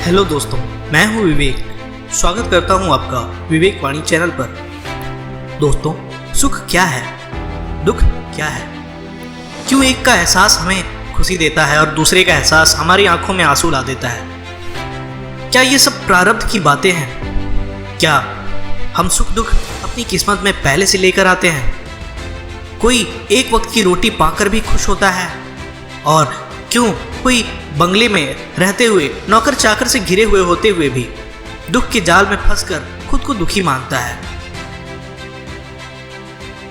Hello दोस्तों, मैं हूं विवेक। स्वागत करता हूं आपका विवेक वाणी चैनल पर। दोस्तों, सुख क्या है, दुख क्या है, क्यों एक का एहसास हमें खुशी देता है और दूसरे का एहसास हमारी आंखों में आंसू ला देता है? क्या ये सब प्रारब्ध की बातें हैं? क्या हम सुख दुख अपनी किस्मत में पहले से लेकर आते हैं? कोई एक वक्त की रोटी पाकर भी खुश होता है, और क्यों कोई बंगले में रहते हुए नौकर चाकर से घिरे हुए होते हुए भी दुख के जाल में फंसकर खुद को दुखी मानता है?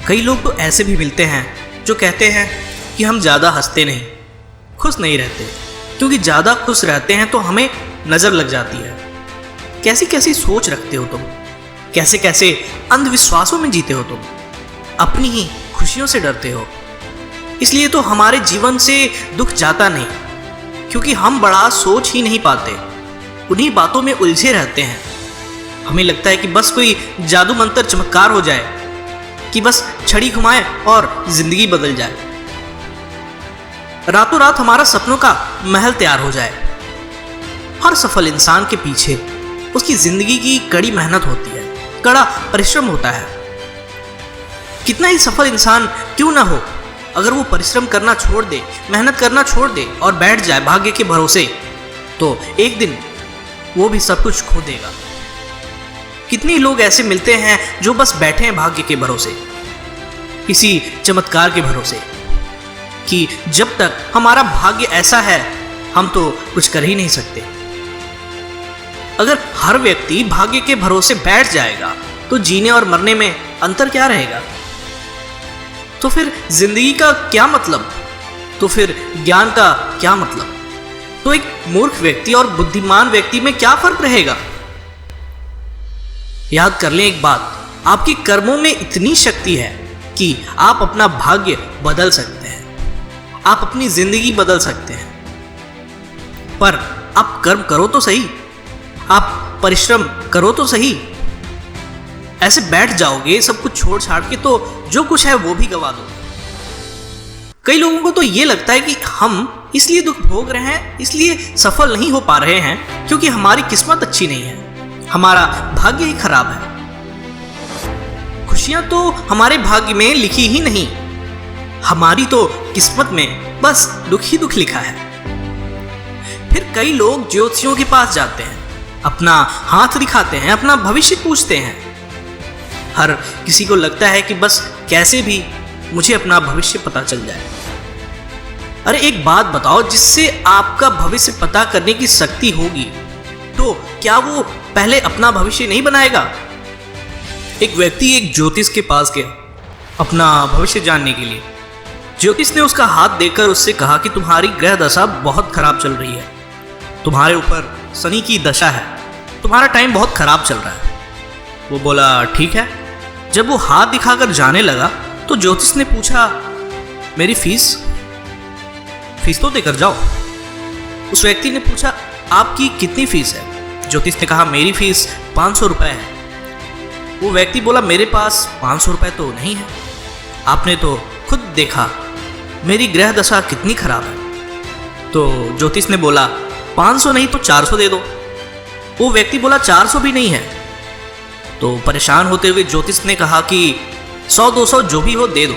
कई लोग तो ऐसे भी मिलते हैं जो कहते हैं कि हम ज़्यादा हंसते नहीं, खुश नहीं रहते, क्योंकि ज़्यादा खुश रहते हैं तो हमें नज़र लग जाती है। कैसी कैसी सोच रखते हो तुम, कैसे कैसे अंधविश्वासों में जीते हो तुम, अपनी ही खुशियों से डरते हो। इसलिए तो हमारे जीवन से दुख जाता नहीं, क्योंकि हम बड़ा सोच ही नहीं पाते, उन्हीं बातों में उलझे रहते हैं। हमें लगता है कि बस कोई जादू मंत्र चमत्कार हो जाए, कि बस छड़ी घुमाए और जिंदगी बदल जाए, रातों रात हमारा सपनों का महल तैयार हो जाए। हर सफल इंसान के पीछे उसकी जिंदगी की कड़ी मेहनत होती है, कड़ा परिश्रम होता है। कितना ही सफल इंसान क्यों ना हो, अगर वो परिश्रम करना छोड़ दे, मेहनत करना छोड़ दे और बैठ जाए भाग्य के भरोसे, तो एक दिन वो भी सब कुछ खो देगा। कितने लोग ऐसे मिलते हैं जो बस बैठे हैं भाग्य के भरोसे, किसी चमत्कार के भरोसे, कि जब तक हमारा भाग्य ऐसा है हम तो कुछ कर ही नहीं सकते। अगर हर व्यक्ति भाग्य के भरोसे बैठ जाएगा तो जीने और मरने में अंतर क्या रहेगा? तो फिर जिंदगी का क्या मतलब? तो फिर ज्ञान का क्या मतलब? तो एक मूर्ख व्यक्ति और बुद्धिमान व्यक्ति में क्या फर्क रहेगा? याद कर लें एक बात, आपके कर्मों में इतनी शक्ति है कि आप अपना भाग्य बदल सकते हैं, आप अपनी जिंदगी बदल सकते हैं। पर आप कर्म करो तो सही, आप परिश्रम करो तो सही। ऐसे बैठ जाओगे सब कुछ छोड़ छाड़ के तो जो कुछ है वो भी गवा दो। कई लोगों को तो ये लगता है कि हम इसलिए दुख भोग रहे हैं, इसलिए सफल नहीं हो पा रहे हैं क्योंकि हमारी किस्मत अच्छी नहीं है, हमारा भाग्य ही खराब है। खुशियां तो हमारे भाग्य में लिखी ही नहीं, हमारी तो किस्मत में बस दुख ही दुख लिखा है। फिर कई लोग ज्योतिषियों के पास जाते हैं, अपना हाथ दिखाते हैं, अपना भविष्य पूछते हैं। हर किसी को लगता है कि बस कैसे भी मुझे अपना भविष्य पता चल जाए। अरे एक बात बताओ, जिससे आपका भविष्य पता करने की शक्ति होगी तो क्या वो पहले अपना भविष्य नहीं बनाएगा? एक व्यक्ति एक ज्योतिष के पास गया अपना भविष्य जानने के लिए। ज्योतिष ने उसका हाथ देखकर उससे कहा कि तुम्हारी ग्रह दशा बहुत खराब चल रही है, तुम्हारे ऊपर शनि की दशा है, तुम्हारा टाइम बहुत खराब चल रहा है। वो बोला ठीक है। जब वो हाथ दिखाकर जाने लगा तो ज्योतिष ने पूछा, मेरी फीस तो देकर जाओ। उस व्यक्ति ने पूछा, आपकी कितनी फीस है? ज्योतिष ने कहा, मेरी फीस 500 रुपये है। वो व्यक्ति बोला, मेरे पास 500 रुपये तो नहीं है, आपने तो खुद देखा मेरी ग्रह दशा कितनी खराब है। तो ज्योतिष ने बोला, 500 नहीं तो 400 दे दो। वो व्यक्ति बोला, 400 भी नहीं है। तो परेशान होते हुए ज्योतिष ने कहा कि 100-200 जो भी हो दे दो।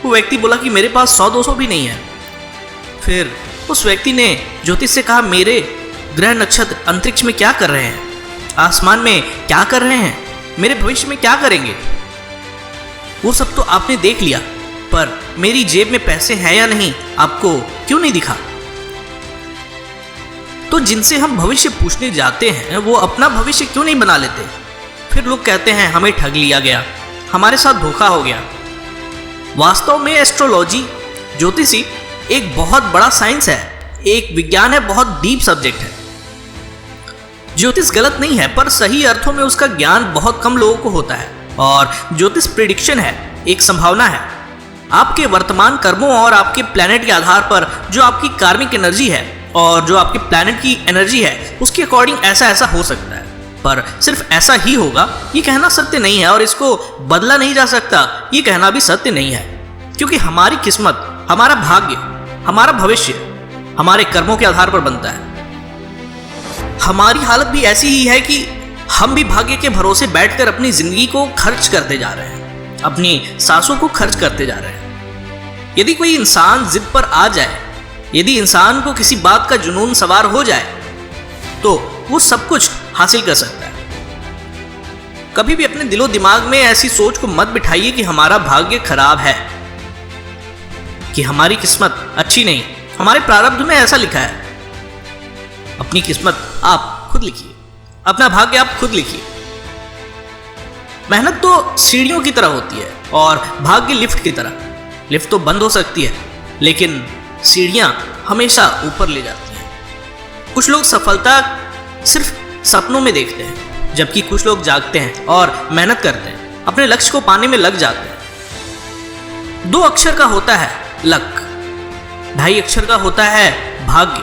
वो व्यक्ति बोला कि मेरे पास 100-200 भी नहीं है। फिर उस व्यक्ति ने ज्योतिष से कहा, मेरे ग्रह नक्षत्र अंतरिक्ष में क्या कर रहे हैं, आसमान में क्या कर रहे हैं, मेरे भविष्य में क्या करेंगे? वो सब तो आपने देख लिया, पर मेरी जेब में पैसे हैं या नहीं आपको क्यों नहीं दिखा? तो जिनसे हम भविष्य पूछने जाते हैं वो अपना भविष्य क्यों नहीं बना लेते? फिर लोग कहते हैं हमें ठग लिया गया, हमारे साथ धोखा हो गया। वास्तव में एस्ट्रोलॉजी, ज्योतिषी एक बहुत बड़ा साइंस है, एक विज्ञान है, बहुत डीप सब्जेक्ट है। ज्योतिष गलत नहीं है, पर सही अर्थों में उसका ज्ञान बहुत कम लोगों को होता है। और ज्योतिष प्रिडिक्शन है, एक संभावना है। आपके वर्तमान कर्मों और आपके प्लैनेट के आधार पर जो आपकी कार्मिक एनर्जी है और जो आपके प्लैनेट की एनर्जी है, उसके अकॉर्डिंग ऐसा ऐसा हो सकता है। पर सिर्फ ऐसा ही होगा ये कहना सत्य नहीं है, और इसको बदला नहीं जा सकता ये कहना भी सत्य नहीं है, क्योंकि हमारी किस्मत, हमारा भाग्य, हमारा भविष्य हमारे कर्मों के आधार पर बनता है। हमारी हालत भी ऐसी ही है कि हम भी भाग्य के भरोसे बैठकर अपनी जिंदगी को खर्च करते जा रहे हैं, अपनी सांसों को खर्च करते जा रहे हैं। यदि कोई इंसान जिद पर आ जाए, यदि इंसान को किसी बात का जुनून सवार हो जाए, तो वो सब कुछ हासिल कर सकता है। कभी भी अपने दिलो दिमाग में ऐसी सोच को मत बिठाइए कि हमारा भाग्य खराब है, कि हमारी किस्मत अच्छी नहीं, हमारे प्रारब्ध में ऐसा लिखा है। अपनी किस्मत आप खुद लिखिए, अपना भाग्य आप खुद लिखिए। मेहनत तो सीढ़ियों की तरह होती है और भाग्य लिफ्ट की तरह। लिफ्ट तो बंद हो सकती है, लेकिन सीढ़ियां हमेशा ऊपर ले जाती हैं। कुछ लोग सफलता सिर्फ सपनों में देखते हैं, जबकि कुछ लोग जागते हैं और मेहनत करते हैं, अपने लक्ष्य को पाने में लग जाते हैं। 2 अक्षर का होता है लक, 2.5 अक्षर का होता है भाग्य,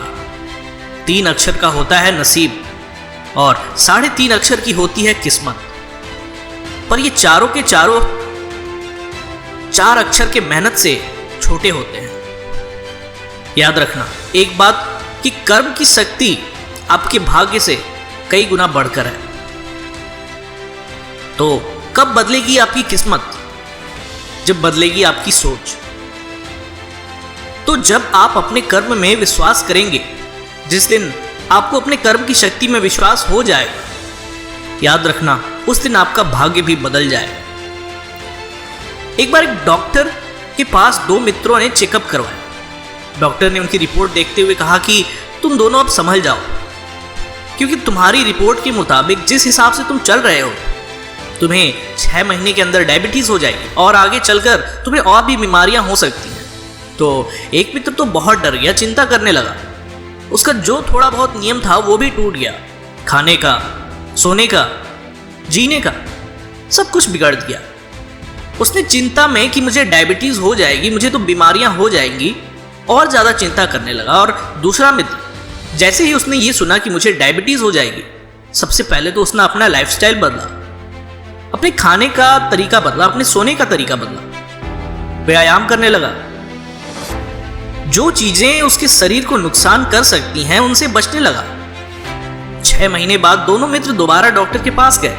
3 अक्षर का होता है नसीब और 3.5 अक्षर की होती है किस्मत। पर ये चारों के चारों 4 अक्षर के मेहनत से छोटे होते हैं। याद रखना एक बात कि कर्म की शक्ति आपके भाग्य से कई गुना बढ़कर है। तो कब बदलेगी आपकी किस्मत? जब बदलेगी आपकी सोच। तो जब आप अपने कर्म में विश्वास करेंगे, जिस दिन आपको अपने कर्म की शक्ति में विश्वास हो जाएगा, याद रखना उस दिन आपका भाग्य भी बदल जाएगा। एक बार एक डॉक्टर के पास 2 मित्रों ने चेकअप करवाया। डॉक्टर ने उनकी रिपोर्ट देखते हुए कहा कि तुम दोनों अब संभल जाओ, क्योंकि तुम्हारी रिपोर्ट के मुताबिक जिस हिसाब से तुम चल रहे हो, तुम्हें 6 महीने के अंदर डायबिटीज हो जाएगी और आगे चलकर तुम्हें और भी बीमारियां हो सकती हैं। तो एक मित्र तो बहुत डर गया, चिंता करने लगा। उसका जो थोड़ा बहुत नियम था वो भी टूट गया। खाने का, सोने का, जीने का, सब कुछ बिगड़ गया। उसने चिंता में कि मुझे डायबिटीज हो जाएगी, मुझे तो बीमारियां हो जाएंगी, और ज़्यादा चिंता करने लगा। और दूसरा मित्र, जैसे ही उसने ये सुना कि मुझे डायबिटीज हो जाएगी, सबसे पहले तो उसने अपना लाइफस्टाइल बदला, अपने खाने का तरीका बदला, अपने सोने का तरीका बदला, व्यायाम करने लगा। जो चीजें उसके शरीर को नुकसान कर सकती हैं उनसे बचने लगा। 6 महीने बाद दोनों मित्र दोबारा डॉक्टर के पास गए।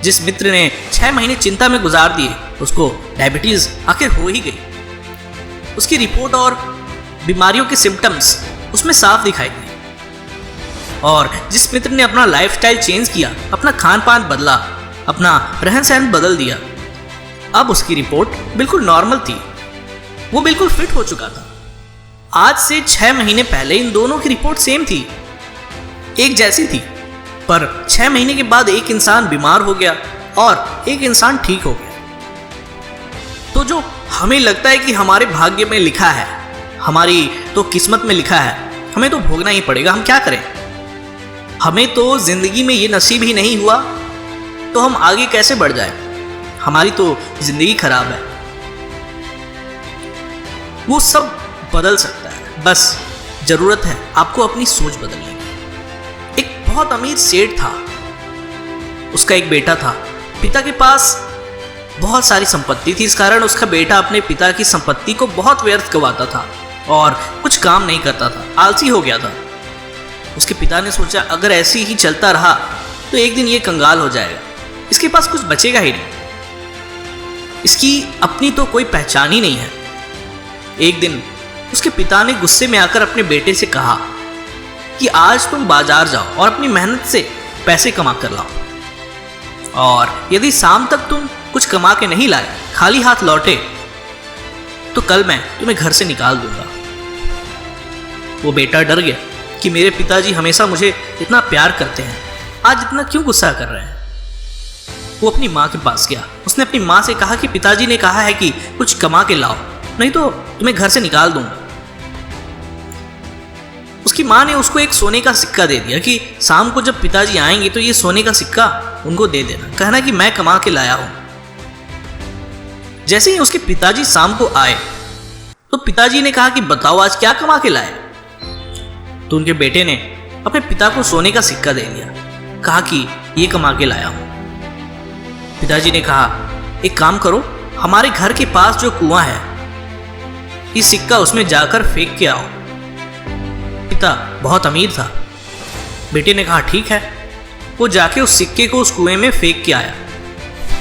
जिस मित्र ने 6 महीने चिंता में गुजार दिए, उसको डायबिटीज आखिर हो ही गई। उसकी रिपोर्ट और बीमारियों के सिम्टम्स उसमें साफ दिखाई दिए। और जिस मित्र ने अपना लाइफस्टाइल चेंज किया, अपना खान पान बदला, अपना रहन सहन बदल दिया, अब उसकी रिपोर्ट बिल्कुल नॉर्मल थी। वो बिल्कुल फिट हो चुका था। आज से 6 महीने पहले इन दोनों की रिपोर्ट सेम थी, एक जैसी थी। पर 6 महीने के बाद एक इंसान बीमार हो गया और एक इंसान ठीक हो गया। तो जो हमें लगता है कि हमारे भाग्य में लिखा है, हमारी तो किस्मत में लिखा है, हमें तो भोगना ही पड़ेगा। हम क्या करें? हमें तो जिंदगी में ये नसीब ही नहीं हुआ, तो हम आगे कैसे बढ़ जाए? हमारी तो जिंदगी खराब है। वो सब बदल सकता है, बस जरूरत है आपको अपनी सोच बदलने की। एक बहुत अमीर सेठ था, उसका एक बेटा था। पिता के पास बहुत सारी संपत्ति थी, इस कारण उसका बेटा अपने पिता की संपत्ति को बहुत व्यर्थ गवाता था और कुछ काम नहीं करता था, आलसी हो गया था। उसके पिता ने सोचा अगर ऐसे ही चलता रहा तो एक दिन ये कंगाल हो जाएगा, इसके पास कुछ बचेगा ही नहीं, इसकी अपनी तो कोई पहचान ही नहीं है। एक दिन उसके पिता ने गुस्से में आकर अपने बेटे से कहा कि आज तुम बाजार जाओ और अपनी मेहनत से पैसे कमा कर लाओ, और यदि शाम तक तुम कुछ कमा के नहीं लाए, खाली हाथ लौटे, तो कल मैं तुम्हें घर से निकाल दूंगा। वो बेटा डर गया कि मेरे पिताजी हमेशा मुझे इतना प्यार करते हैं, आज इतना क्यों गुस्सा कर रहे हैं। वो अपनी माँ के पास गया। उसने अपनी माँ से कहा कि पिताजी ने कहा है कि कुछ कमा के लाओ, नहीं तो तुम्हें घर से निकाल दूंगा। उसकी माँ ने उसको एक सोने का सिक्का दे दिया कि शाम को जब पिताजी आएंगे तो ये सोने का सिक्का उनको दे देना, कहना कि मैं कमा के लाया हूं। जैसे ही उसके पिताजी शाम को आए तो पिताजी ने कहा कि बताओ आज क्या कमा के लाए। तो उनके बेटे ने अपने पिता को सोने का सिक्का दे दिया, कहा कि ये कमा के लाया हूं। पिताजी ने कहा एक काम करो, हमारे घर के पास जो कुआं है, ये सिक्का उसमें जाकर फेंक के आओ। पिता बहुत अमीर था, बेटे ने कहा ठीक है। वो जाके उस सिक्के को उस कुएं में फेंक के आया।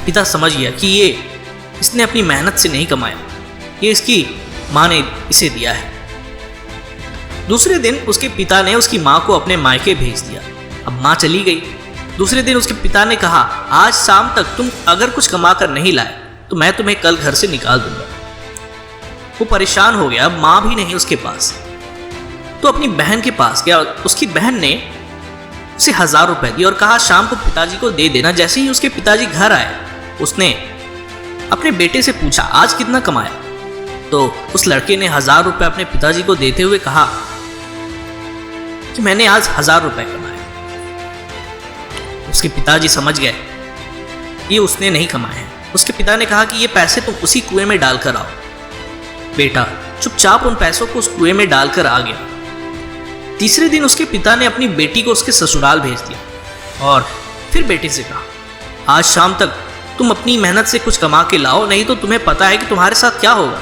पिता समझ गया कि ये इसने अपनी मेहनत से नहीं कमाया, ये इसकी माँ ने इसे दिया है। दूसरे दिन उसके पिता ने उसकी माँ को अपने मायके भेज दिया। अब माँ चली गई। दूसरे दिन उसके पिता ने कहा आज शाम तक तुम अगर कुछ कमा कर नहीं लाए तो मैं तुम्हें कल घर से निकाल दूंगा। वो परेशान हो गया, अब माँ भी नहीं उसके पास, तो अपनी बहन के पास गया। उसकी बहन ने उसे 1000 रुपए दिए और कहा शाम को पिताजी को दे देना। जैसे ही उसके पिताजी घर आए उसने अपने बेटे से पूछा आज कितना कमाया, तो उस लड़के ने 1000 रुपए अपने पिताजी को देते हुए कहा कि मैंने आज 1000 रुपए कमाए। उसके पिताजी समझ गए ये उसने नहीं कमाए हैं। उसके पिता ने कहा कि ये पैसे तुम उसी कुएं में डालकर आओ। बेटा चुपचाप उन पैसों को उस कुएं में डालकर आ गया। तीसरे दिन उसके पिता ने अपनी बेटी को उसके ससुराल भेज दिया और फिर बेटे से कहा आज शाम तक तुम अपनी मेहनत से कुछ कमा के लाओ, नहीं तो तुम्हें पता है कि तुम्हारे साथ क्या होगा।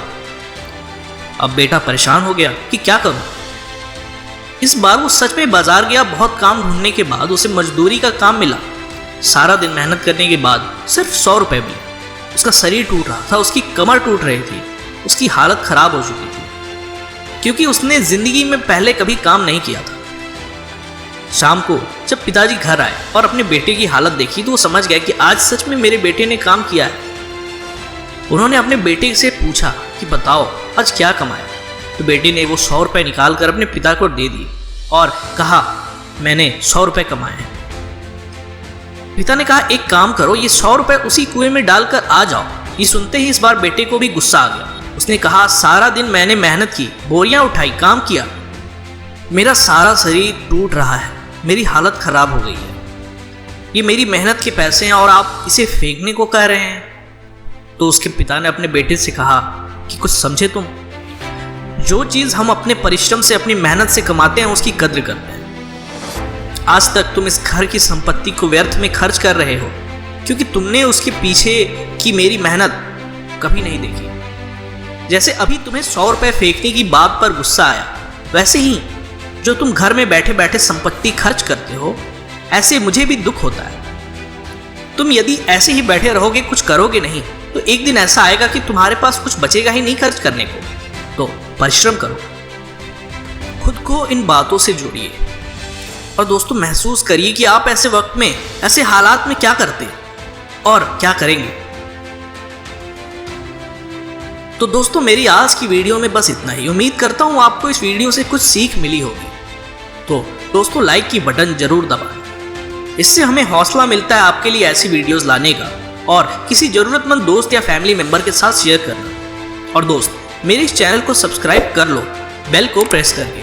अब बेटा परेशान हो गया कि क्या करूं। इस बार वो सच में बाजार गया। बहुत काम ढूंढने के बाद उसे मजदूरी का काम मिला। सारा दिन मेहनत करने के बाद सिर्फ 100 रुपए मिले। उसका शरीर टूट रहा था, उसकी कमर टूट रही थी, उसकी हालत खराब हो चुकी थी क्योंकि उसने जिंदगी में पहले कभी काम नहीं किया था। शाम को जब पिताजी घर आए और अपने बेटे की हालत देखी तो वो समझ गए कि आज सच में मेरे बेटे ने काम किया है। उन्होंने अपने बेटे से पूछा कि बताओ आज क्या कमाया, तो बेटे ने वो 100 रुपए निकाल कर अपने पिता को दे दिए और कहा मैंने 100 रुपए कमाए हैं। पिता ने कहा एक काम करो, ये 100 रुपए उसी कुएं में डालकर आ जाओ। ये सुनते ही इस बार बेटे को भी गुस्सा आ गया। उसने कहा सारा दिन मैंने मेहनत की, बोरियां उठाई, काम किया, मेरा सारा शरीर टूट रहा है, मेरी हालत खराब हो गई है, ये मेरी मेहनत के पैसे हैं और आप इसे फेंकने को कह रहे हैं। तो उसके पिता ने अपने बेटे से कहा कि कुछ समझे तुम, जो चीज हम अपने परिश्रम से अपनी मेहनत से कमाते हैं उसकी कद्र करते हैं। आज तक तुम इस घर की संपत्ति को व्यर्थ में खर्च कर रहे हो क्योंकि तुमने उसके पीछे की मेरी मेहनत कभी नहीं देखी। जैसे अभी तुम्हें 100 रुपए फेंकने की बात पर गुस्सा आया, वैसे ही जो तुम घर में बैठे बैठे संपत्ति खर्च करते हो ऐसे मुझे भी दुख होता है। तुम यदि ऐसे ही बैठे रहोगे, कुछ करोगे नहीं, तो एक दिन ऐसा आएगा कि तुम्हारे पास कुछ बचेगा ही नहीं खर्च करने को। तो परिश्रम करो, खुद को इन बातों से जोड़िए और दोस्तों महसूस करिए कि आप ऐसे वक्त में, ऐसे हालात में क्या करते और क्या करेंगे। तो दोस्तों मेरी आज की वीडियो में बस इतना ही। उम्मीद करता हूं आपको इस वीडियो से कुछ सीख मिली होगी। तो दोस्तों लाइक की बटन जरूर दबाएं, इससे हमें हौसला मिलता है आपके लिए ऐसी वीडियोस लाने का और किसी जरूरतमंद दोस्त या फैमिली मेंबर के साथ शेयर करना। और दोस्त मेरे इस चैनल को सब्सक्राइब कर लो बेल को प्रेस करके,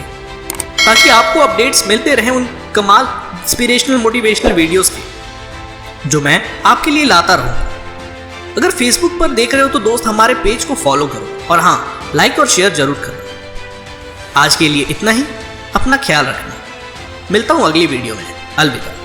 ताकि आपको अपडेट्स मिलते रहें उन कमाल इंस्पिरेशनल मोटिवेशनल वीडियोस के जो मैं आपके लिए लाता रहूँ। अगर फेसबुक पर देख रहे हो तो दोस्त हमारे पेज को फॉलो करो और हाँ लाइक और शेयर जरूर करना। आज के लिए इतना ही, अपना ख्याल रखना। मिलता हूँ अगली वीडियो में। अलविदा।